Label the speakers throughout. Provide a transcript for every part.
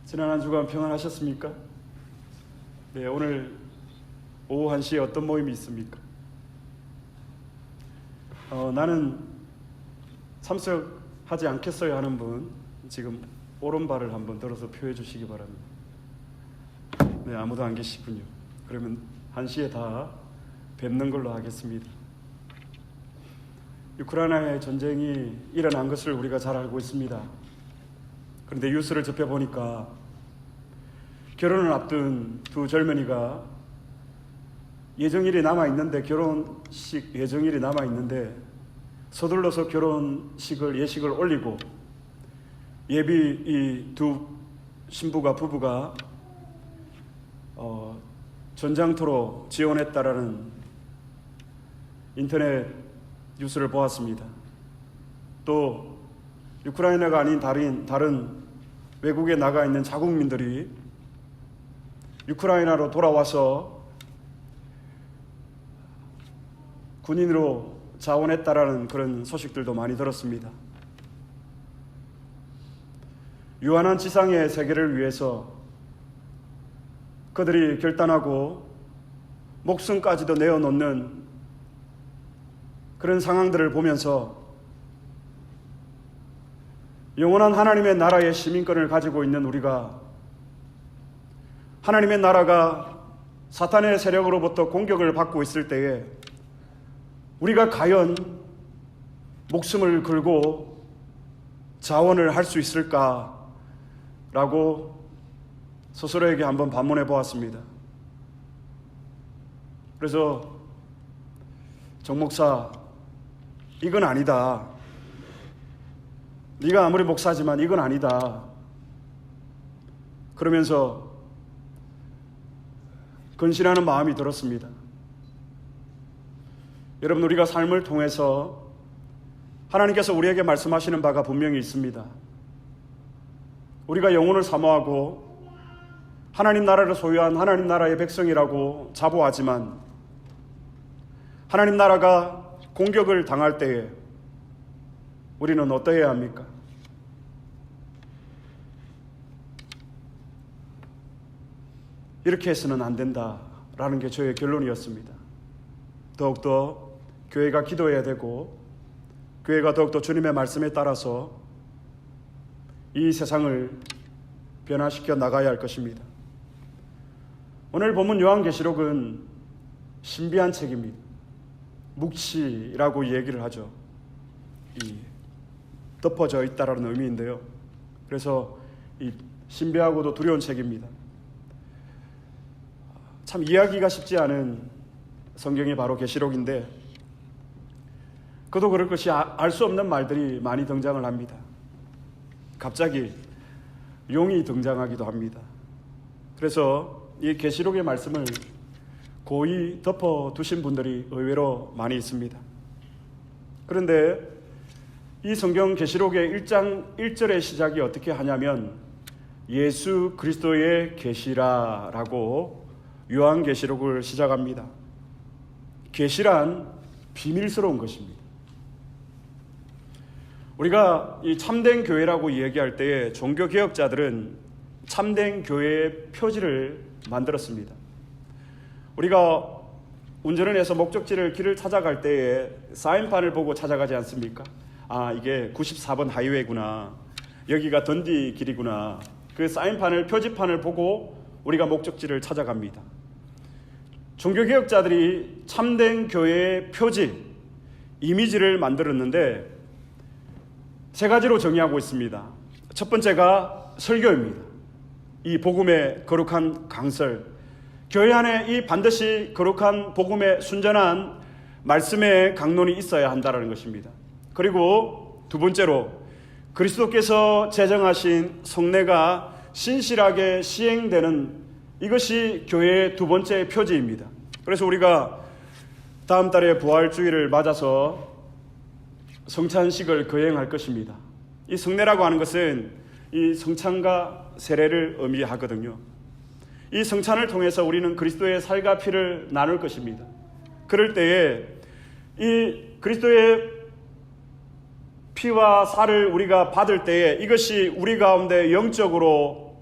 Speaker 1: 지난 한 주간 평안하셨습니까? 네, 오늘 오후 1시에 어떤 모임이 있습니까? 나는 참석하지 않겠어요 하는 분 지금 오른발을 한번 들어서 표해 주시기 바랍니다. 네, 아무도 안 계시군요. 그러면 1시에 다 뵙는 걸로 하겠습니다. 우크라이나의 전쟁이 일어난 것을 우리가 잘 알고 있습니다. 그런데 뉴스를 접해보니까 결혼을 앞둔 두 젊은이가 예정일이 남아있는데 결혼식 예정일이 남아있는데 서둘러서 결혼식을 예식을 올리고 예비 이 두 부부가 전장터로 지원했다라는 인터넷 뉴스를 보았습니다. 또 우크라이나가 아닌 다른 외국에 나가 있는 자국민들이 우크라이나로 돌아와서 군인으로 자원했다라는 그런 소식들도 많이 들었습니다. 유한한 지상의 세계를 위해서 그들이 결단하고 목숨까지도 내어놓는 그런 상황들을 보면서 영원한 하나님의 나라의 시민권을 가지고 있는 우리가 하나님의 나라가 사탄의 세력으로부터 공격을 받고 있을 때에 우리가 과연 목숨을 걸고 자원을 할 수 있을까라고 스스로에게 한번 반문해 보았습니다. 그래서 정 목사, 이건 아니다. 네가 아무리 목사지만 이건 아니다. 그러면서 근신하는 마음이 들었습니다. 여러분, 우리가 삶을 통해서 하나님께서 우리에게 말씀하시는 바가 분명히 있습니다. 우리가 영혼을 사모하고 하나님 나라를 소유한 하나님 나라의 백성이라고 자부하지만 하나님 나라가 공격을 당할 때에 우리는 어떠해야 합니까? 이렇게 해서는 안 된다라는 게 저의 결론이었습니다. 더욱더 교회가 기도해야 되고 교회가 더욱더 주님의 말씀에 따라서 이 세상을 변화시켜 나가야 할 것입니다. 오늘 본문 요한계시록은 신비한 책입니다. 묵시라고 얘기를 하죠. 덮어져 있다라는 의미인데요. 그래서 이 신비하고도 두려운 책입니다. 참 이해하기가 쉽지 않은 성경이 바로 계시록인데 그도 그럴 것이 알 수 없는 말들이 많이 등장을 합니다. 갑자기 용이 등장하기도 합니다. 그래서 이 계시록의 말씀을 고이 덮어두신 분들이 의외로 많이 있습니다. 그런데 이 성경 계시록의 1장 1절의 시작이 어떻게 하냐면 예수 그리스도의 계시라라고 요한계시록을 시작합니다. 계시란 비밀스러운 것입니다. 우리가 이 참된 교회라고 얘기할 때에 종교개혁자들은 참된 교회의 표지를 만들었습니다. 우리가 운전을 해서 목적지를 길을 찾아갈 때에 사인판을 보고 찾아가지 않습니까? 아, 이게 94번 하이웨이구나. 여기가 던디 길이구나. 그 사인판을, 표지판을 보고 우리가 목적지를 찾아갑니다. 종교개혁자들이 참된 교회의 표지, 이미지를 만들었는데 세 가지로 정의하고 있습니다. 첫 번째가 설교입니다. 이 복음의 거룩한 강설, 교회 안에 이 반드시 거룩한 복음의 순전한 말씀의 강론이 있어야 한다는 것입니다. 그리고 두 번째로 그리스도께서 제정하신 성례가 신실하게 시행되는 이것이 교회의 두 번째 표지입니다. 그래서 우리가 다음 달에 부활주의를 맞아서 성찬식을 거행할 것입니다. 이 성례라고 하는 것은 이 성찬과 세례를 의미하거든요. 이 성찬을 통해서 우리는 그리스도의 살과 피를 나눌 것입니다. 그럴 때에 이 그리스도의 피와 살을 우리가 받을 때에 이것이 우리 가운데 영적으로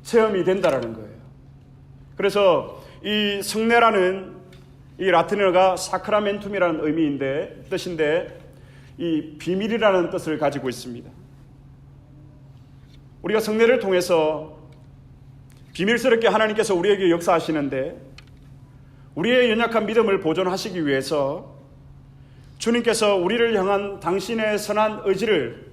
Speaker 1: 체험이 된다라는 거예요. 그래서 이 성례라는 이 라틴어가 사크라멘툼이라는 뜻인데 이 비밀이라는 뜻을 가지고 있습니다. 우리가 성례를 통해서 비밀스럽게 하나님께서 우리에게 역사하시는데 우리의 연약한 믿음을 보존하시기 위해서 주님께서 우리를 향한 당신의 선한 의지를,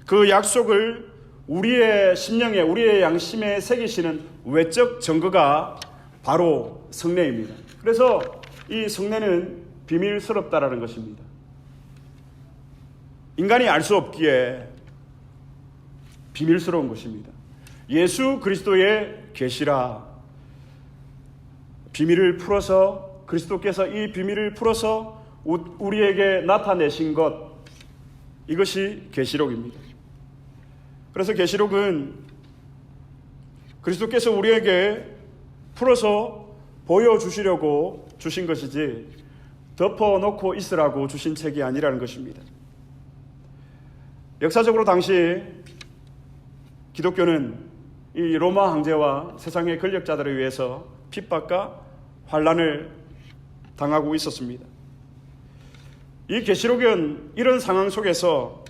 Speaker 1: 그 약속을 우리의 심령에, 우리의 양심에 새기시는 외적 증거가 바로 성례입니다. 그래서 이 성례는 비밀스럽다라는 것입니다. 인간이 알 수 없기에 비밀스러운 것입니다. 예수 그리스도의 계시라, 비밀을 풀어서, 그리스도께서 이 비밀을 풀어서 우리에게 나타내신 것, 이것이 계시록입니다. 그래서 계시록은 그리스도께서 우리에게 풀어서 보여주시려고 주신 것이지 덮어놓고 있으라고 주신 책이 아니라는 것입니다. 역사적으로 당시 기독교는 이 로마 황제와 세상의 권력자들에 의해서 핍박과 환난을 당하고 있었습니다. 이 계시록은 이런 상황 속에서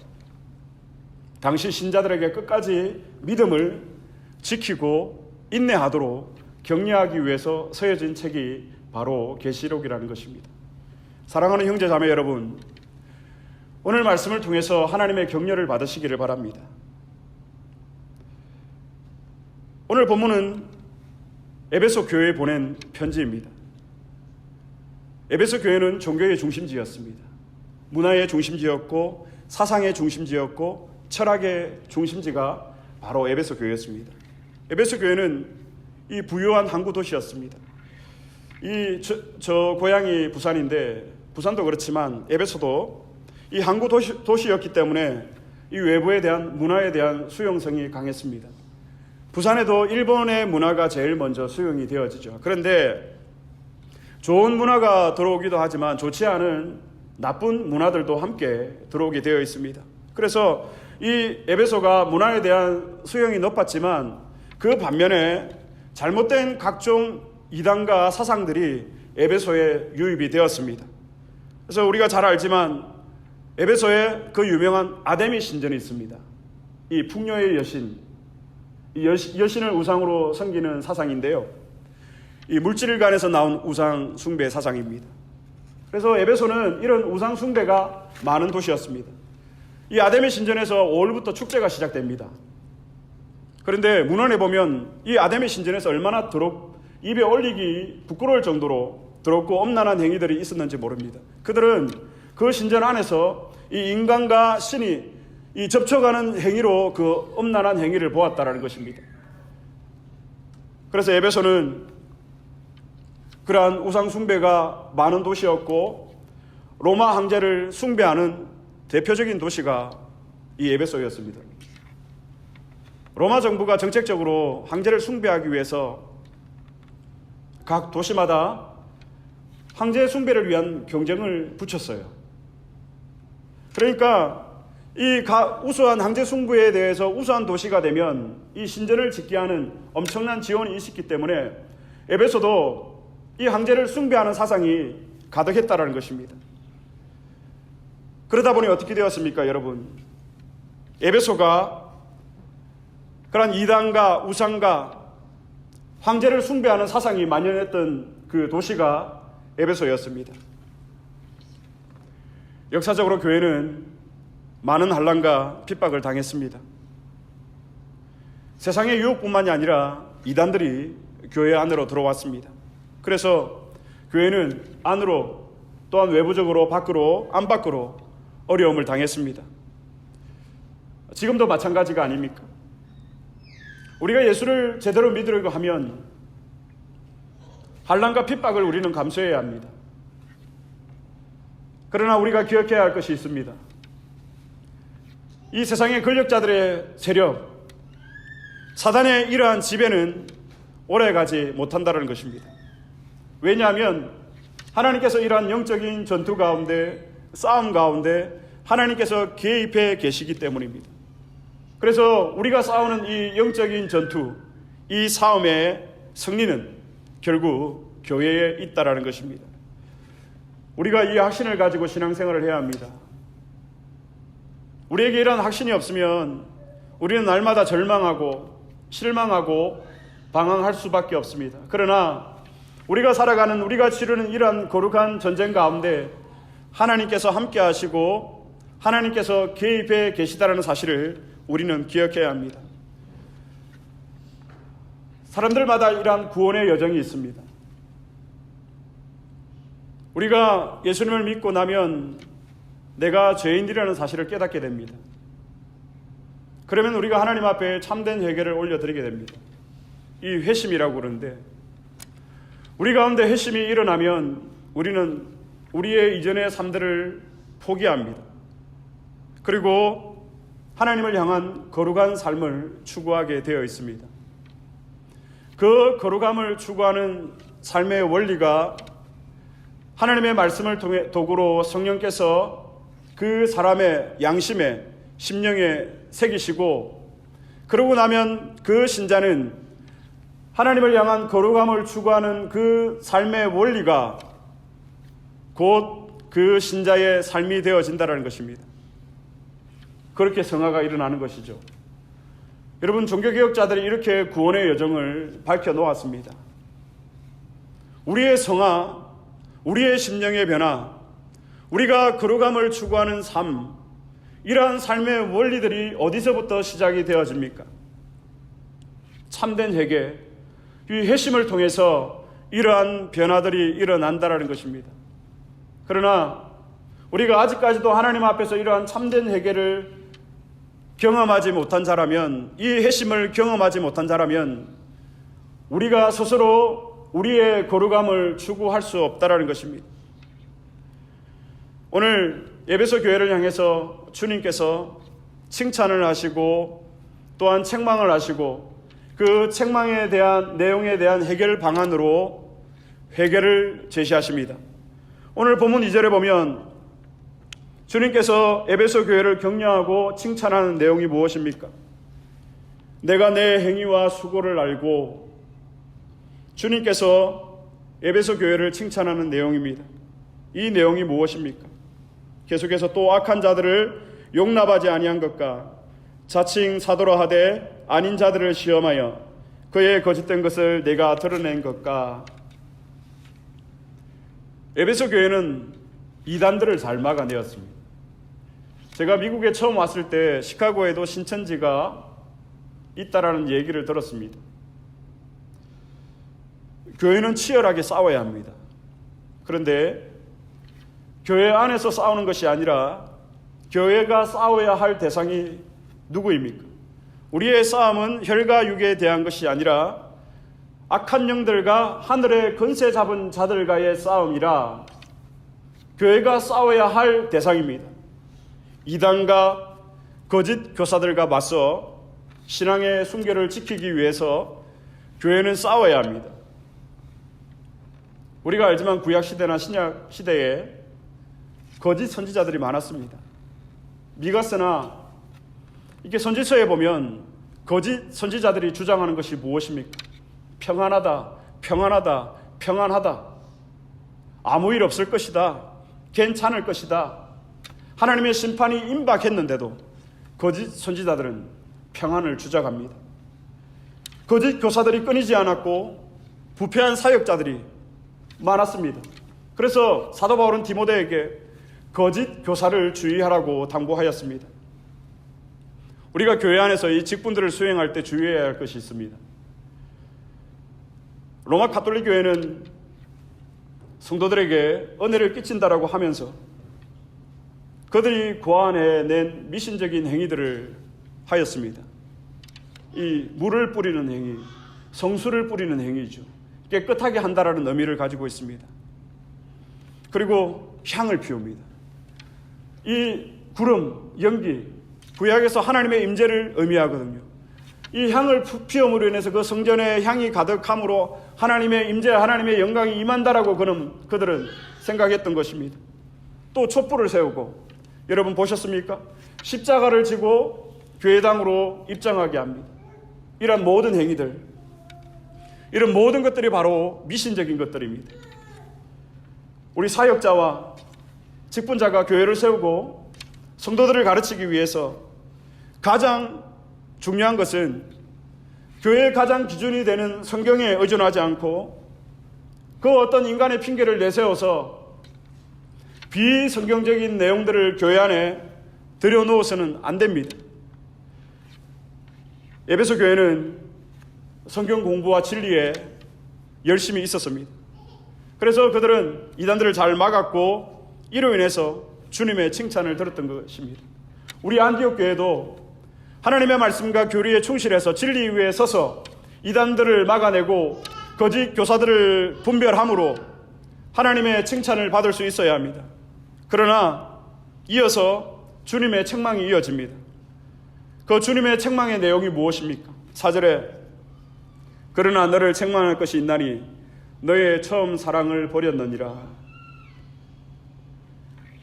Speaker 1: 당시 신자들에게 끝까지 믿음을 지키고 인내하도록 격려하기 위해서 서여진 책이 바로 계시록이라는 것입니다. 사랑하는 형제 자매 여러분, 오늘 말씀을 통해서 하나님의 격려를 받으시기를 바랍니다. 오늘 본문은 에베소 교회에 보낸 편지입니다. 에베소 교회는 종교의 중심지였습니다. 문화의 중심지였고 사상의 중심지였고 철학의 중심지가 바로 에베소 교회였습니다. 에베소 교회는 이 부유한 항구 도시였습니다. 저 고향이 부산인데 부산도 그렇지만 에베소도 이 항구 도시였기 때문에 이 외부에 대한 문화에 대한 수용성이 강했습니다. 부산에도 일본의 문화가 제일 먼저 수용이 되어지죠. 그런데 좋은 문화가 들어오기도 하지만 좋지 않은 나쁜 문화들도 함께 들어오게 되어 있습니다. 그래서 이 에베소가 문화에 대한 수용이 높았지만 그 반면에 잘못된 각종 이단과 사상들이 에베소에 유입이 되었습니다. 그래서 우리가 잘 알지만 에베소에 그 유명한 아데미 신전이 있습니다. 이 풍요의 여신, 이 여신을 우상으로 섬기는 사상인데요. 이 물질관에서 나온 우상 숭배 사상입니다. 그래서 에베소는 이런 우상 숭배가 많은 도시였습니다. 이 아데미 신전에서 5월부터 축제가 시작됩니다. 그런데 문헌에 보면 이 아데미 신전에서 얼마나 입에 올리기 부끄러울 정도로 더럽고 엄란한 행위들이 있었는지 모릅니다. 그들은 그 신전 안에서 이 인간과 신이 이 접촉하는 행위로 그 엄란한 행위를 보았다라는 것입니다. 그래서 에베소는 그러한 우상 숭배가 많은 도시였고 로마 황제를 숭배하는 대표적인 도시가 이 에베소였습니다. 로마 정부가 정책적으로 황제를 숭배하기 위해서 각 도시마다 황제 숭배를 위한 경쟁을 붙였어요. 그러니까 이 우수한 황제 숭배에 대해서 우수한 도시가 되면 이 신전을 짓게 하는 엄청난 지원이 있었기 때문에 에베소도 이 황제를 숭배하는 사상이 가득했다라는 것입니다. 그러다 보니 어떻게 되었습니까, 여러분? 에베소가 그런 이단과 우상과 황제를 숭배하는 사상이 만연했던 그 도시가 에베소였습니다. 역사적으로 교회는 많은 환난과 핍박을 당했습니다. 세상의 유혹뿐만이 아니라 이단들이 교회 안으로 들어왔습니다. 그래서 교회는 안으로 또한 외부적으로 밖으로 안팎으로 어려움을 당했습니다. 지금도 마찬가지가 아닙니까? 우리가 예수를 제대로 믿으려고 하면 환난과 핍박을 우리는 감수해야 합니다. 그러나 우리가 기억해야 할 것이 있습니다. 이 세상의 권력자들의 세력, 사단의 이러한 지배는 오래가지 못한다는 것입니다. 왜냐하면 하나님께서 이러한 영적인 전투 가운데, 싸움 가운데 하나님께서 개입해 계시기 때문입니다. 그래서 우리가 싸우는 이 영적인 전투, 이 싸움의 승리는 결국 교회에 있다라는 것입니다. 우리가 이 확신을 가지고 신앙생활을 해야 합니다. 우리에게 이런 확신이 없으면 우리는 날마다 절망하고 실망하고 방황할 수밖에 없습니다. 그러나 우리가 살아가는, 우리가 치르는 이러한 거룩한 전쟁 가운데 하나님께서 함께 하시고 하나님께서 개입해 계시다라는 사실을 우리는 기억해야 합니다. 사람들마다 이러한 구원의 여정이 있습니다. 우리가 예수님을 믿고 나면 내가 죄인이라는 사실을 깨닫게 됩니다. 그러면 우리가 하나님 앞에 참된 회개를 올려드리게 됩니다. 이 회심이라고 그러는데, 우리 가운데 회심이 일어나면 우리는 우리의 이전의 삶들을 포기합니다. 그리고 하나님을 향한 거룩한 삶을 추구하게 되어 있습니다. 그 거룩함을 추구하는 삶의 원리가 하나님의 말씀을 통해 도구로 성령께서 그 사람의 양심에, 심령에 새기시고, 그러고 나면 그 신자는 하나님을 향한 거룩함을 추구하는 그 삶의 원리가 곧 그 신자의 삶이 되어진다는 것입니다. 그렇게 성화가 일어나는 것이죠. 여러분, 종교개혁자들이 이렇게 구원의 여정을 밝혀놓았습니다. 우리의 성화, 우리의 심령의 변화, 우리가 거룩함을 추구하는 삶, 이러한 삶의 원리들이 어디서부터 시작이 되어집니까? 참된 회개, 이 회심을 통해서 이러한 변화들이 일어난다는 것입니다. 그러나 우리가 아직까지도 하나님 앞에서 이러한 참된 회개를 경험하지 못한 자라면, 이 회심을 경험하지 못한 자라면 우리가 스스로 우리의 거룩함을 추구할 수 없다라는 것입니다. 오늘 에베소 교회를 향해서 주님께서 칭찬을 하시고 또한 책망을 하시고, 그 책망에 대한 내용에 대한 해결 방안으로 회개를 제시하십니다. 오늘 본문 2절에 보면 주님께서 에베소 교회를 격려하고 칭찬하는 내용이 무엇입니까? 내가 내 행위와 수고를 알고, 주님께서 에베소 교회를 칭찬하는 내용입니다. 이 내용이 무엇입니까? 계속해서 또 악한 자들을 용납하지 아니한 것과 자칭 사도라 하되 아닌 자들을 시험하여 그의 거짓된 것을 내가 드러낸 것과. 에베소 교회는 이단들을 잘 막아내었습니다. 제가 미국에 처음 왔을 때 시카고에도 신천지가 있다라는 얘기를 들었습니다. 교회는 치열하게 싸워야 합니다. 그런데 교회 안에서 싸우는 것이 아니라 교회가 싸워야 할 대상이 누구입니까? 우리의 싸움은 혈과 육에 대한 것이 아니라 악한 영들과 하늘의 권세 잡은 자들과의 싸움이라 교회가 싸워야 할 대상입니다. 이단과 거짓 교사들과 맞서 신앙의 순결을 지키기 위해서 교회는 싸워야 합니다. 우리가 알지만 구약시대나 신약시대에 거짓 선지자들이 많았습니다. 미가서나 이렇게 선지서에 보면 거짓 선지자들이 주장하는 것이 무엇입니까? 평안하다, 평안하다, 평안하다. 아무 일 없을 것이다. 괜찮을 것이다. 하나님의 심판이 임박했는데도 거짓 선지자들은 평안을 주장합니다. 거짓 교사들이 끊이지 않았고 부패한 사역자들이 많았습니다. 그래서 사도 바울은 디모데에게 거짓 교사를 주의하라고 당부하였습니다. 우리가 교회 안에서 이 직분들을 수행할 때 주의해야 할 것이 있습니다. 로마 가톨릭 교회는 성도들에게 은혜를 끼친다라고 하면서 그들이 고안해 낸 미신적인 행위들을 하였습니다. 이 물을 뿌리는 행위, 성수를 뿌리는 행위죠. 깨끗하게 한다라는 의미를 가지고 있습니다. 그리고 향을 피웁니다. 이 구름, 연기, 구약에서 하나님의 임재를 의미하거든요. 이 향을 피움으로 인해서 그 성전에 향이 가득함으로 하나님의 임재, 하나님의 영광이 임한다라고 그들은 생각했던 것입니다. 또 촛불을 세우고, 여러분 보셨습니까? 십자가를 지고 교회당으로 입장하게 합니다. 이런 모든 행위들, 이런 모든 것들이 바로 미신적인 것들입니다. 우리 사역자와 직분자가 교회를 세우고 성도들을 가르치기 위해서 가장 중요한 것은 교회의 가장 기준이 되는 성경에 의존하지 않고 그 어떤 인간의 핑계를 내세워서 비성경적인 내용들을 교회 안에 들여놓아서는 안 됩니다. 에베소 교회는 성경 공부와 진리에 열심히 있었습니다. 그래서 그들은 이단들을 잘 막았고 이로 인해서 주님의 칭찬을 들었던 것입니다. 우리 안디옥 교회도 하나님의 말씀과 교리에 충실해서 진리 위에 서서 이단들을 막아내고 거짓 교사들을 분별함으로 하나님의 칭찬을 받을 수 있어야 합니다. 그러나 이어서 주님의 책망이 이어집니다. 그 주님의 책망의 내용이 무엇입니까? 4절에 그러나 너를 책망할 것이 있나니 너의 처음 사랑을 버렸느니라.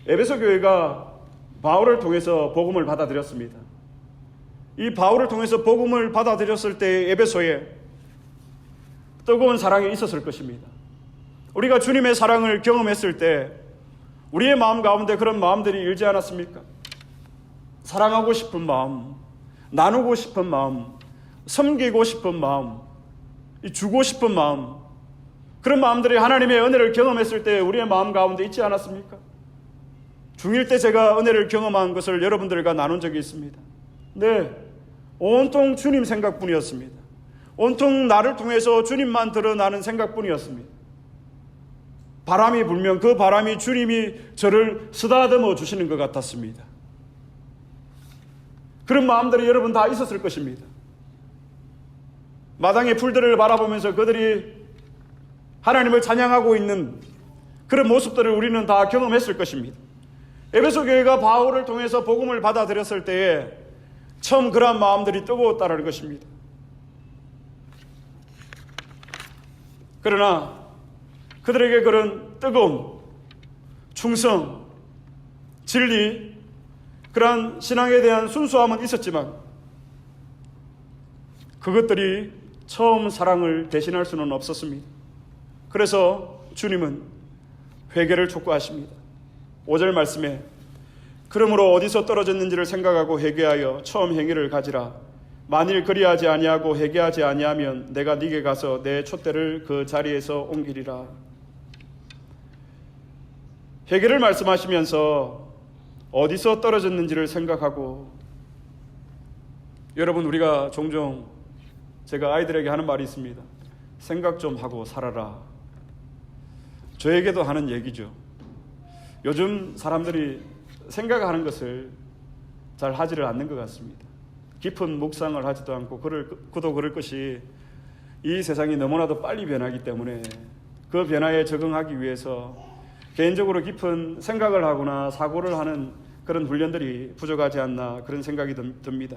Speaker 1: 에베소 교회가 바울을 통해서 복음을 받아들였습니다. 이 바울을 통해서 복음을 받아들였을 때 에베소에 뜨거운 사랑이 있었을 것입니다. 우리가 주님의 사랑을 경험했을 때 우리의 마음 가운데 그런 마음들이 일지 않았습니까? 사랑하고 싶은 마음, 나누고 싶은 마음, 섬기고 싶은 마음, 주고 싶은 마음, 그런 마음들이 하나님의 은혜를 경험했을 때 우리의 마음 가운데 있지 않았습니까? 중1 때 제가 은혜를 경험한 것을 여러분들과 나눈 적이 있습니다. 네, 온통 주님 생각뿐이었습니다. 온통 나를 통해서 주님만 드러나는 생각뿐이었습니다. 바람이 불면 그 바람이 주님이 저를 쓰다듬어 주시는 것 같았습니다. 그런 마음들이 여러분 다 있었을 것입니다. 마당의 풀들을 바라보면서 그들이 하나님을 찬양하고 있는 그런 모습들을 우리는 다 경험했을 것입니다. 에베소 교회가 바울을 통해서 복음을 받아들였을 때에 처음 그러한 마음들이 뜨거웠다는 것입니다. 그러나 그들에게 그런 뜨거움, 충성, 진리, 그러한 신앙에 대한 순수함은 있었지만 그것들이 처음 사랑을 대신할 수는 없었습니다. 그래서 주님은 회개를 촉구하십니다. 5절 말씀에 그러므로 어디서 떨어졌는지를 생각하고 회개하여 처음 행위를 가지라. 만일 그리하지 아니하고 회개하지 아니하면 내가 네게 가서 내 촛대를 그 자리에서 옮기리라. 회개를 말씀하시면서 어디서 떨어졌는지를 생각하고, 여러분 우리가 종종 제가 아이들에게 하는 말이 있습니다. 생각 좀 하고 살아라. 저에게도 하는 얘기죠. 요즘 사람들이 생각하는 것을 잘 하지를 않는 것 같습니다. 깊은 묵상을 하지도 않고 그도 그럴 것이 이 세상이 너무나도 빨리 변하기 때문에 그 변화에 적응하기 위해서 개인적으로 깊은 생각을 하거나 사고를 하는 그런 훈련들이 부족하지 않나 그런 생각이 듭니다.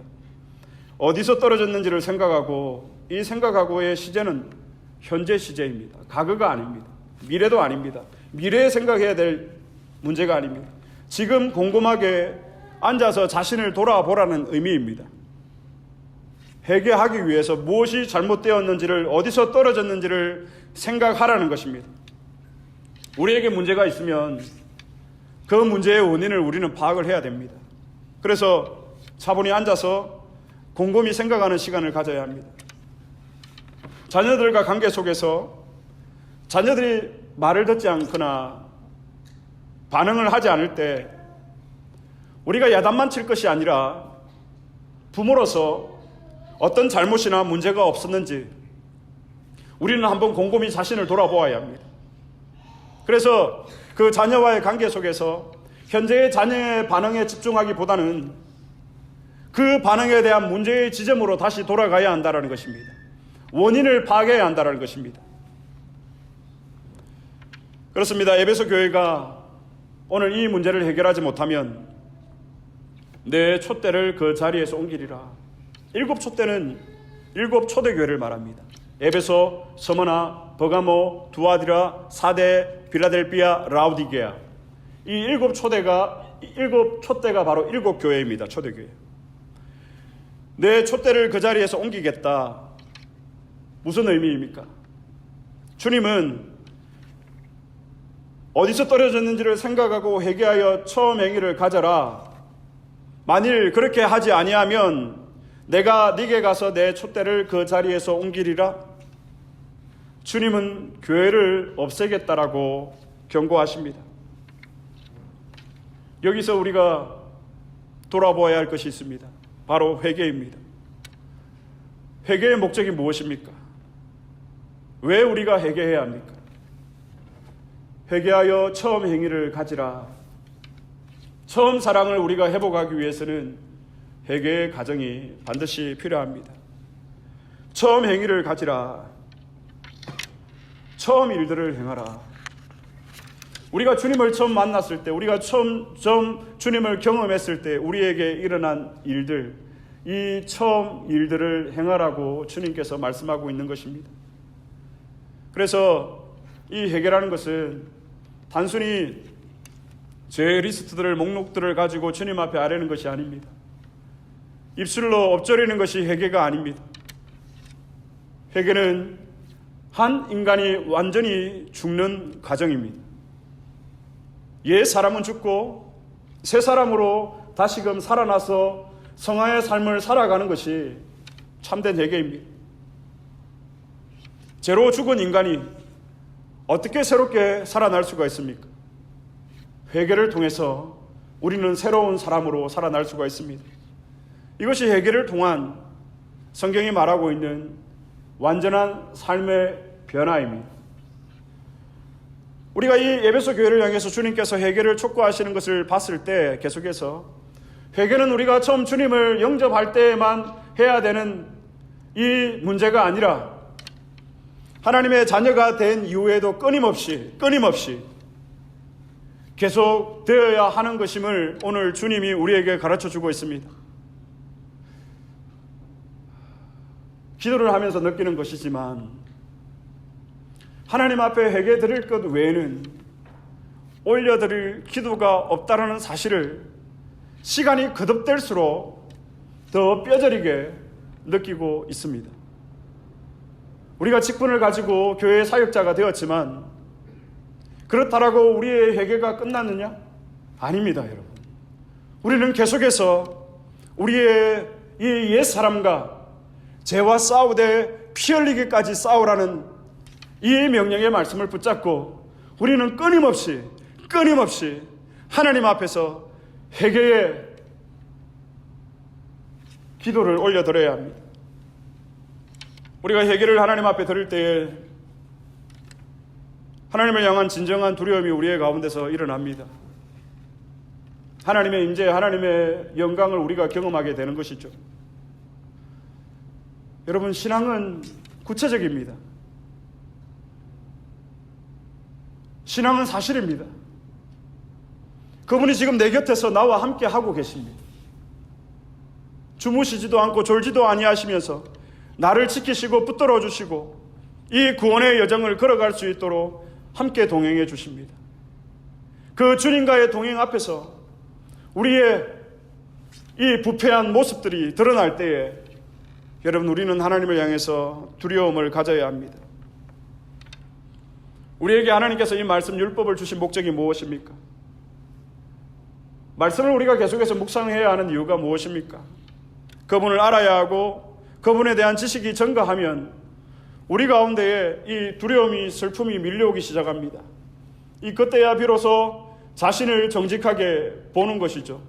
Speaker 1: 어디서 떨어졌는지를 생각하고, 이 생각하고의 시제는 현재 시제입니다. 과거가 아닙니다. 미래도 아닙니다. 미래에 생각해야 될 문제가 아닙니다. 지금 곰곰하게 앉아서 자신을 돌아보라는 의미입니다. 회개하기 위해서 무엇이 잘못되었는지를, 어디서 떨어졌는지를 생각하라는 것입니다. 우리에게 문제가 있으면 그 문제의 원인을 우리는 파악을 해야 됩니다. 그래서 차분히 앉아서 곰곰이 생각하는 시간을 가져야 합니다. 자녀들과 관계 속에서 자녀들이 말을 듣지 않거나 반응을 하지 않을 때 우리가 야단만 칠 것이 아니라 부모로서 어떤 잘못이나 문제가 없었는지 우리는 한번 곰곰이 자신을 돌아보아야 합니다. 그래서 그 자녀와의 관계 속에서 현재의 자녀의 반응에 집중하기보다는 그 반응에 대한 문제의 지점으로 다시 돌아가야 한다는 것입니다. 원인을 파악해야 한다는 것입니다. 그렇습니다. 에베소 교회가 오늘 이 문제를 해결하지 못하면 내 촛대를 그 자리에서 옮기리라. 7 촛대는 7 초대교회를 말합니다. 에베소, 서머나, 버가모, 두아디라, 사데, 빌라델비아, 라우디게아. 이 7 촛대가 바로 7 교회입니다. 초대교회. 내 촛대를 그 자리에서 옮기겠다. 무슨 의미입니까? 주님은 어디서 떨어졌는지를 생각하고 회개하여 처음 행위를 가져라. 만일 그렇게 하지 아니하면 내가 네게 가서 내 촛대를 그 자리에서 옮기리라. 주님은 교회를 없애겠다라고 경고하십니다. 여기서 우리가 돌아보아야 할 것이 있습니다. 바로 회개입니다. 회개의 목적이 무엇입니까? 왜 우리가 회개해야 합니까? 회개하여 처음 행위를 가지라. 처음 사랑을 우리가 회복하기 위해서는 회개의 과정이 반드시 필요합니다. 처음 행위를 가지라. 처음 일들을 행하라. 우리가 주님을 처음 만났을 때, 우리가 처음 주님을 경험했을 때 우리에게 일어난 일들, 이 처음 일들을 행하라고 주님께서 말씀하고 있는 것입니다. 그래서 이 회개라는 것은 단순히 죄 리스트들을, 목록들을 가지고 주님 앞에 아뢰는 것이 아닙니다. 입술로 엎조리는 것이 회개가 아닙니다. 회개는 한 인간이 완전히 죽는 과정입니다. 옛 사람은 죽고 새 사람으로 다시금 살아나서 성화의 삶을 살아가는 것이 참된 회개입니다. 죄로 죽은 인간이 어떻게 새롭게 살아날 수가 있습니까? 회개를 통해서 우리는 새로운 사람으로 살아날 수가 있습니다. 이것이 회개를 통한 성경이 말하고 있는 완전한 삶의 변화입니다. 우리가 이 에베소 교회를 향해서 주님께서 회개를 촉구하시는 것을 봤을 때 계속해서 회개는 우리가 처음 주님을 영접할 때에만 해야 되는 이 문제가 아니라 하나님의 자녀가 된 이후에도 끊임없이 계속 되어야 하는 것임을 오늘 주님이 우리에게 가르쳐주고 있습니다. 기도를 하면서 느끼는 것이지만 하나님 앞에 회개 드릴 것 외에는 올려드릴 기도가 없다는 사실을 시간이 거듭될수록 더 뼈저리게 느끼고 있습니다. 우리가 직분을 가지고 교회의 사역자가 되었지만 그렇다라고 우리의 회개가 끝났느냐? 아닙니다, 여러분. 우리는 계속해서 우리의 이 옛사람과 죄와 싸우되 피 흘리기까지 싸우라는 이 명령의 말씀을 붙잡고 우리는 끊임없이 하나님 앞에서 회개의 기도를 올려드려야 합니다. 우리가 회개를 하나님 앞에 드릴 때에 하나님을 향한 진정한 두려움이 우리의 가운데서 일어납니다. 하나님의 임재, 하나님의 영광을 우리가 경험하게 되는 것이죠. 여러분, 신앙은 구체적입니다. 신앙은 사실입니다. 그분이 지금 내 곁에서 나와 함께 하고 계십니다. 주무시지도 않고 졸지도 아니하시면서 나를 지키시고 붙들어 주시고 이 구원의 여정을 걸어갈 수 있도록 함께 동행해 주십니다. 그 주님과의 동행 앞에서 우리의 이 부패한 모습들이 드러날 때에 여러분, 우리는 하나님을 향해서 두려움을 가져야 합니다. 우리에게 하나님께서 이 말씀 율법을 주신 목적이 무엇입니까? 말씀을 우리가 계속해서 묵상해야 하는 이유가 무엇입니까? 그분을 알아야 하고 그분에 대한 지식이 증가하면 우리 가운데에 이 두려움이, 슬픔이 밀려오기 시작합니다. 이 그때야 비로소 자신을 정직하게 보는 것이죠.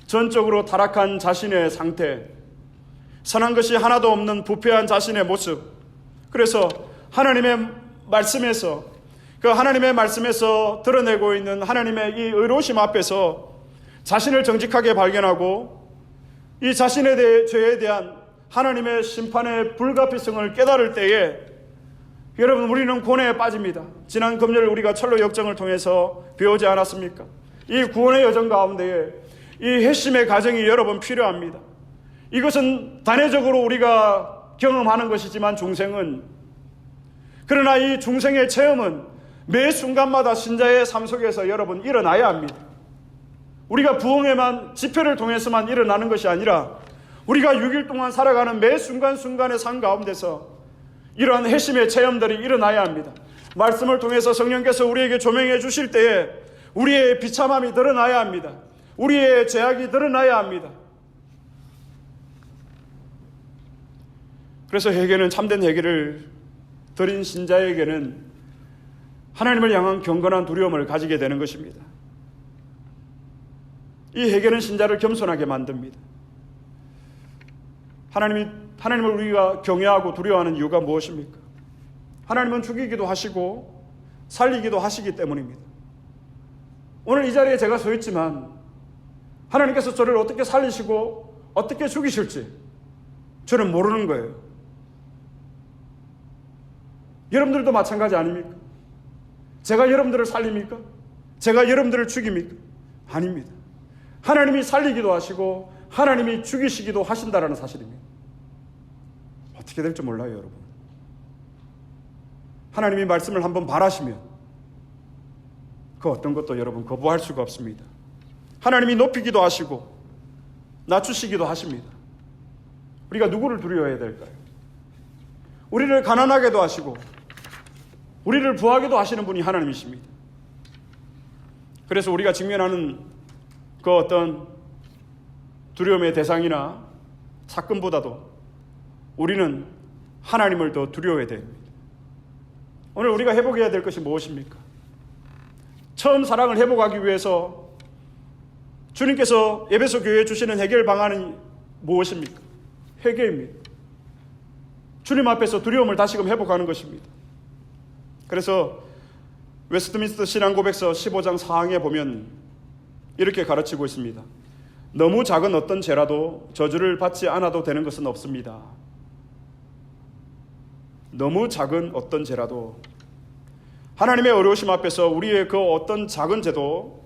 Speaker 1: 전적으로 타락한 자신의 상태, 선한 것이 하나도 없는 부패한 자신의 모습. 그래서 하나님의 말씀에서 드러내고 있는 하나님의 이 의로우심 앞에서 자신을 정직하게 발견하고 이 자신의 죄에 대한 하나님의 심판의 불가피성을 깨달을 때에 여러분, 우리는 고뇌에 빠집니다. 지난 금요일 우리가 철로 역정을 통해서 배우지 않았습니까? 이 구원의 여정 가운데에 이 회심의 과정이 여러 번 필요합니다. 이것은 단회적으로 우리가 경험하는 것이지만 그러나 이 중생의 체험은 매 순간마다 신자의 삶 속에서 여러분 일어나야 합니다. 우리가 부흥회만 집회를 통해서만 일어나는 것이 아니라 우리가 6일 동안 살아가는 매 순간순간의 삶 가운데서 이러한 회심의 체험들이 일어나야 합니다. 말씀을 통해서 성령께서 우리에게 조명해 주실 때에 우리의 비참함이 드러나야 합니다. 우리의 죄악이 드러나야 합니다. 그래서 회개는, 참된 회개를 드린 신자에게는 하나님을 향한 경건한 두려움을 가지게 되는 것입니다. 이 회개는 신자를 겸손하게 만듭니다. 하나님을 우리가 경외하고 두려워하는 이유가 무엇입니까? 하나님은 죽이기도 하시고 살리기도 하시기 때문입니다. 오늘 이 자리에 제가 서 있지만 하나님께서 저를 어떻게 살리시고 어떻게 죽이실지 저는 모르는 거예요. 여러분들도 마찬가지 아닙니까? 제가 여러분들을 살립니까? 제가 여러분들을 죽입니까? 아닙니다. 하나님이 살리기도 하시고 하나님이 죽이시기도 하신다라는 사실입니다. 어떻게 될지 몰라요, 여러분. 하나님이 말씀을 한번 말하시면 그 어떤 것도 여러분 거부할 수가 없습니다. 하나님이 높이기도 하시고 낮추시기도 하십니다. 우리가 누구를 두려워해야 될까요? 우리를 가난하게도 하시고 우리를 부하게도 하시는 분이 하나님이십니다. 그래서 우리가 직면하는 그 어떤 두려움의 대상이나 사건보다도 우리는 하나님을 더 두려워해야 됩니다. 오늘 우리가 회복해야 될 것이 무엇입니까? 처음 사랑을 회복하기 위해서 주님께서 에베소 교회에 주시는 해결 방안이 무엇입니까? 회개입니다. 주님 앞에서 두려움을 다시금 회복하는 것입니다. 그래서 웨스트민스터 신앙고백서 15장 4항에 보면 이렇게 가르치고 있습니다. 너무 작은 어떤 죄라도 저주를 받지 않아도 되는 것은 없습니다. 너무 작은 어떤 죄라도, 하나님의 어려우심 앞에서 우리의 그 어떤 작은 죄도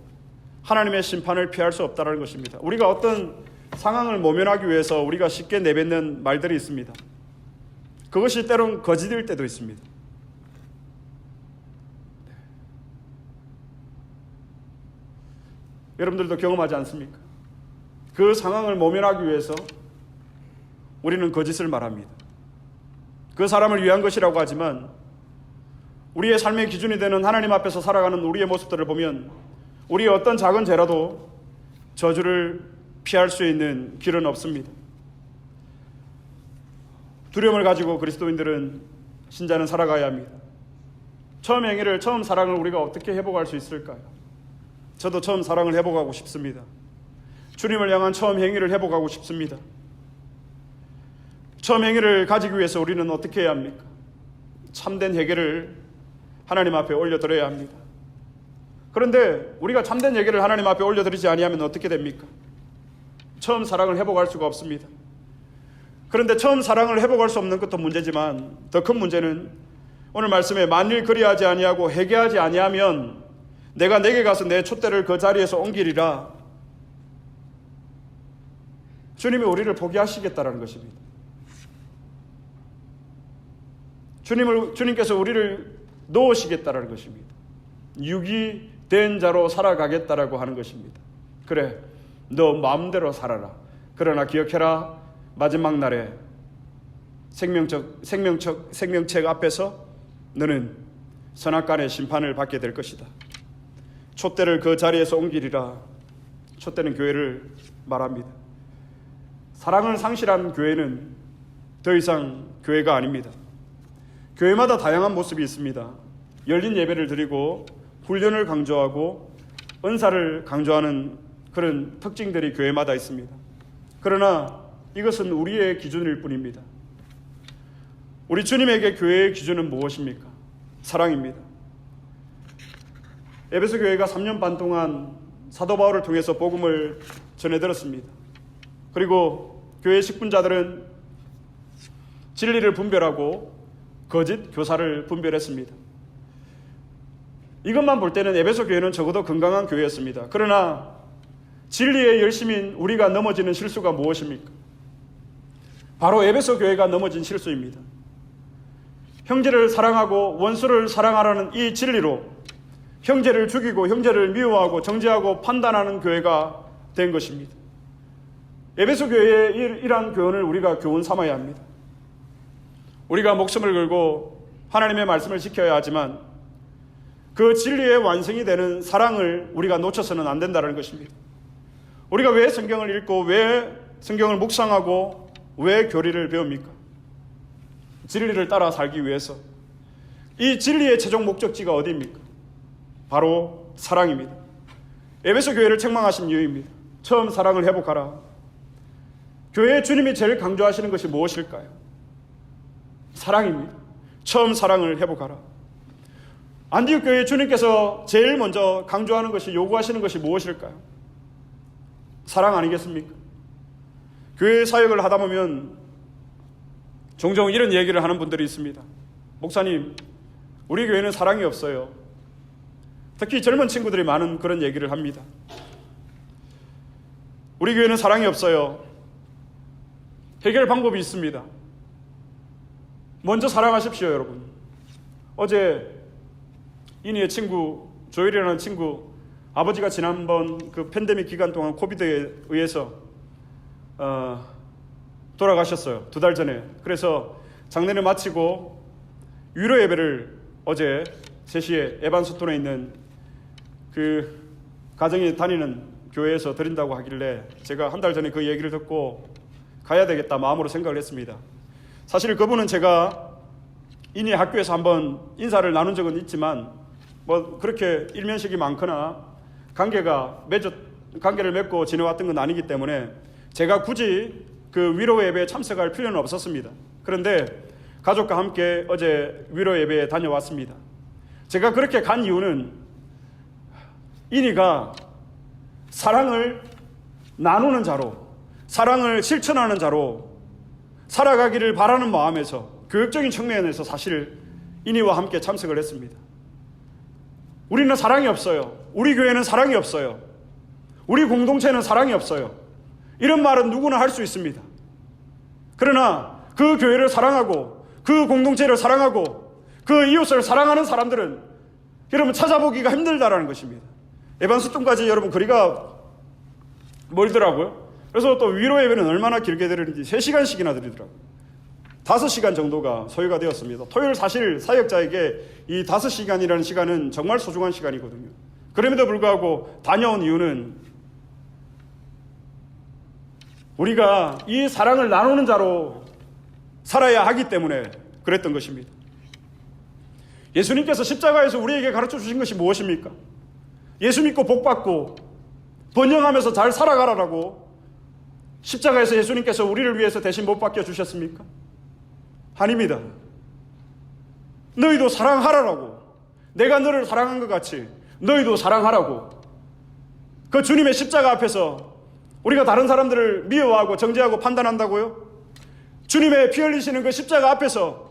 Speaker 1: 하나님의 심판을 피할 수 없다는 것입니다. 우리가 어떤 상황을 모면하기 위해서 우리가 쉽게 내뱉는 말들이 있습니다. 그것이 때론 거짓일 때도 있습니다. 여러분들도 경험하지 않습니까? 그 상황을 모면하기 위해서 우리는 거짓을 말합니다. 그 사람을 위한 것이라고 하지만 우리의 삶의 기준이 되는 하나님 앞에서 살아가는 우리의 모습들을 보면 우리의 어떤 작은 죄라도 저주를 피할 수 있는 길은 없습니다. 두려움을 가지고 그리스도인들은, 신자는 살아가야 합니다. 처음 행위를, 처음 사랑을 우리가 어떻게 회복할 수 있을까요? 저도 처음 사랑을 회복하고 싶습니다. 주님을 향한 처음 행위를 회복하고 싶습니다. 처음 행위를 가지기 위해서 우리는 어떻게 해야 합니까? 참된 회개를 하나님 앞에 올려드려야 합니다. 그런데 우리가 참된 회개를 하나님 앞에 올려드리지 아니하면 어떻게 됩니까? 처음 사랑을 회복할 수가 없습니다. 그런데 처음 사랑을 회복할 수 없는 것도 문제지만 더 큰 문제는 오늘 말씀에 만일 그리하지 아니하고 회개하지 아니하면 내가 내게 가서 내 촛대를 그 자리에서 옮기리라. 주님이 우리를 포기하시겠다라는 것입니다. 주님께서 우리를 놓으시겠다라는 것입니다. 유기된 자로 살아가겠다라고 하는 것입니다. 그래, 너 마음대로 살아라. 그러나 기억해라, 마지막 날에 생명책 앞에서 너는 선악간의 심판을 받게 될 것이다. 촛대를 그 자리에서 옮기리라. 촛대는 교회를 말합니다. 사랑을 상실한 교회는 더 이상 교회가 아닙니다. 교회마다 다양한 모습이 있습니다. 열린 예배를 드리고 훈련을 강조하고 은사를 강조하는 그런 특징들이 교회마다 있습니다. 그러나 이것은 우리의 기준일 뿐입니다. 우리 주님에게 교회의 기준은 무엇입니까? 사랑입니다. 에베소 교회가 3년 반 동안 사도 바울을 통해서 복음을 전해들었습니다. 그리고 교회 식분자들은 진리를 분별하고 거짓 교사를 분별했습니다. 이것만 볼 때는 에베소 교회는 적어도 건강한 교회였습니다. 그러나 진리의 열심인 우리가 넘어지는 실수가 무엇입니까? 바로 에베소 교회가 넘어진 실수입니다. 형제를 사랑하고 원수를 사랑하라는 이 진리로 형제를 죽이고 형제를 미워하고 정죄하고 판단하는 교회가 된 것입니다. 에베소 교회의 이러한 교훈을 우리가 교훈 삼아야 합니다. 우리가 목숨을 걸고 하나님의 말씀을 지켜야 하지만 그 진리의 완성이 되는 사랑을 우리가 놓쳐서는 안 된다는 것입니다. 우리가 왜 성경을 읽고 왜 성경을 묵상하고 왜 교리를 배웁니까? 진리를 따라 살기 위해서. 이 진리의 최종 목적지가 어디입니까? 바로 사랑입니다. 에베소 교회를 책망하신 이유입니다. 처음 사랑을 회복하라. 교회의 주님이 제일 강조하시는 것이 무엇일까요? 사랑입니다. 처음 사랑을 회복하라. 안디옥 교회 주님께서 제일 먼저 강조하는 것이, 요구하시는 것이 무엇일까요? 사랑 아니겠습니까? 교회 사역을 하다 보면 종종 이런 얘기를 하는 분들이 있습니다. 목사님, 우리 교회는 사랑이 없어요. 특히 젊은 친구들이 많은 그런 얘기를 합니다. 우리 교회는 사랑이 없어요. 해결 방법이 있습니다. 먼저 사랑하십시오, 여러분. 어제 이니의 친구, 조엘이라는 친구, 아버지가 지난번 그 팬데믹 기간 동안 코비드에 의해서 돌아가셨어요. 2달 전에. 그래서 장례를 마치고 위로 예배를 어제 3시에 에반스톤에 있는 그 가정이 다니는 교회에서 드린다고 하길래 제가 한 달 전에 그 얘기를 듣고 가야 되겠다 마음으로 생각을 했습니다. 사실 그분은 제가 이니 학교에서 한번 인사를 나눈 적은 있지만 뭐 그렇게 일면식이 많거나 관계를 맺고 지내왔던 건 아니기 때문에 제가 굳이 그 위로 예배에 참석할 필요는 없었습니다. 그런데 가족과 함께 어제 위로 예배에 다녀왔습니다. 제가 그렇게 간 이유는 이니가 사랑을 나누는 자로, 사랑을 실천하는 자로 살아가기를 바라는 마음에서, 교육적인 측면에서 사실 이니와 함께 참석을 했습니다. 우리는 사랑이 없어요. 우리 교회는 사랑이 없어요. 우리 공동체는 사랑이 없어요. 이런 말은 누구나 할 수 있습니다. 그러나 그 교회를 사랑하고 그 공동체를 사랑하고 그 이웃을 사랑하는 사람들은 여러분 찾아보기가 힘들다라는 것입니다. 에반스톤까지 여러분 거리가 멀더라고요. 그래서 또 위로 예배는 얼마나 길게 드리는지 3시간씩이나 드리더라고요. 5시간 정도가 소요가 되었습니다. 토요일 사실 사역자에게 이 5시간이라는 시간은 정말 소중한 시간이거든요. 그럼에도 불구하고 다녀온 이유는 우리가 이 사랑을 나누는 자로 살아야 하기 때문에 그랬던 것입니다. 예수님께서 십자가에서 우리에게 가르쳐 주신 것이 무엇입니까? 예수 믿고 복받고 번영하면서 잘 살아가라라고 십자가에서 예수님께서 우리를 위해서 대신 못 박혀 주셨습니까? 아닙니다. 너희도 사랑하라라고, 내가 너를 사랑한 것 같이 너희도 사랑하라고. 그 주님의 십자가 앞에서 우리가 다른 사람들을 미워하고 정죄하고 판단한다고요? 주님의 피 흘리시는 그 십자가 앞에서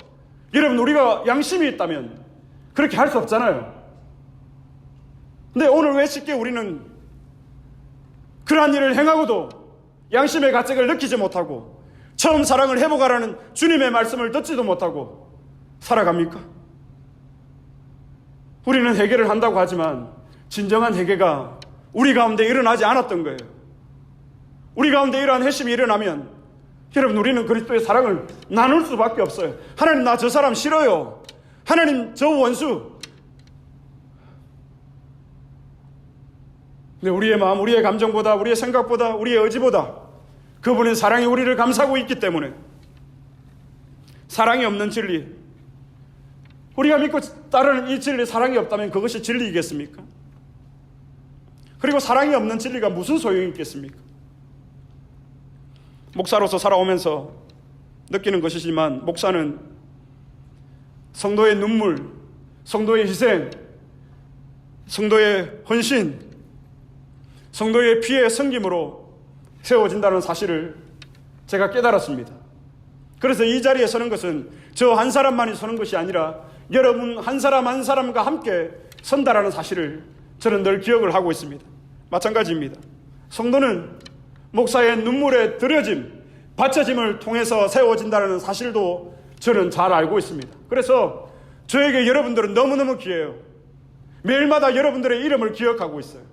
Speaker 1: 여러분 우리가 양심이 있다면 그렇게 할 수 없잖아요. 근데 오늘 왜 쉽게 우리는 그러한 일을 행하고도 양심의 가책을 느끼지 못하고 처음 사랑을 회복하라는 주님의 말씀을 듣지도 못하고 살아갑니까? 우리는 회개를 한다고 하지만 진정한 회개가 우리 가운데 일어나지 않았던 거예요. 우리 가운데 이러한 회심이 일어나면 여러분 우리는 그리스도의 사랑을 나눌 수밖에 없어요. 하나님 나 저 사람 싫어요. 하나님 저 원수. 근데 우리의 마음, 우리의 감정보다, 우리의 생각보다, 우리의 의지보다 그분의 사랑이 우리를 감싸고 있기 때문에 사랑이 없는 진리, 우리가 믿고 따르는 이 진리, 사랑이 없다면 그것이 진리이겠습니까? 그리고 사랑이 없는 진리가 무슨 소용이 있겠습니까? 목사로서 살아오면서 느끼는 것이지만 목사는 성도의 눈물, 성도의 희생, 성도의 헌신, 성도의 피의 섬김으로 세워진다는 사실을 제가 깨달았습니다. 그래서 이 자리에 서는 것은 저 한 사람만이 서는 것이 아니라 여러분 한 사람 한 사람과 함께 선다라는 사실을 저는 늘 기억을 하고 있습니다. 마찬가지입니다. 성도는 목사의 눈물의 들여짐, 바쳐짐을 통해서 세워진다는 사실도 저는 잘 알고 있습니다. 그래서 저에게 여러분들은 너무너무 귀해요. 매일마다 여러분들의 이름을 기억하고 있어요.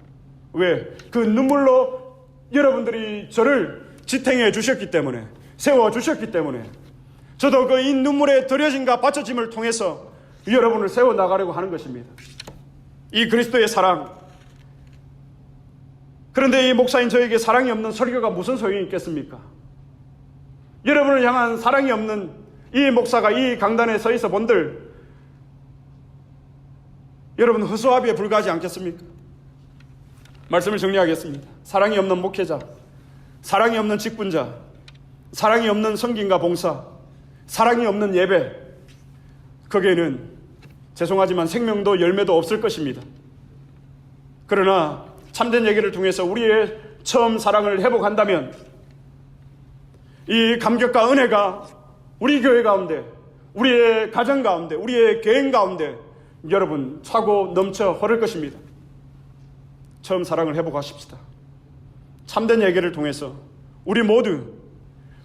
Speaker 1: 왜? 그 눈물로 여러분들이 저를 지탱해 주셨기 때문에, 세워 주셨기 때문에 저도 그 이 눈물의 들여짐과 바쳐짐을 통해서 여러분을 세워나가려고 하는 것입니다. 이 그리스도의 사랑. 그런데 이 목사인 저에게 사랑이 없는 설교가 무슨 소용이 있겠습니까? 여러분을 향한 사랑이 없는 이 목사가 이 강단에 서 있어 본들 여러분 허수아비에 불과하지 않겠습니까? 말씀을 정리하겠습니다. 사랑이 없는 목회자, 사랑이 없는 직분자, 사랑이 없는 성김과 봉사, 사랑이 없는 예배, 거기에는 죄송하지만 생명도 열매도 없을 것입니다. 그러나 참된 얘기를 통해서 우리의 처음 사랑을 회복한다면 이 감격과 은혜가 우리 교회 가운데, 우리의 가정 가운데, 우리의 개인 가운데 여러분 차고 넘쳐 흐를 것입니다. 처음 사랑을 회복하십시다. 참된 얘기를 통해서 우리 모두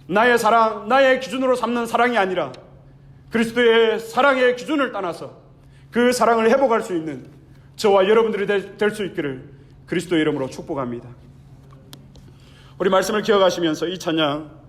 Speaker 1: 나의 사랑, 나의 기준으로 삼는 사랑이 아니라 그리스도의 사랑의 기준을 따라서 그 사랑을 회복할 수 있는 저와 여러분들이 될 수 있기를 그리스도의 이름으로 축복합니다. 우리 말씀을 기억하시면서 이 찬양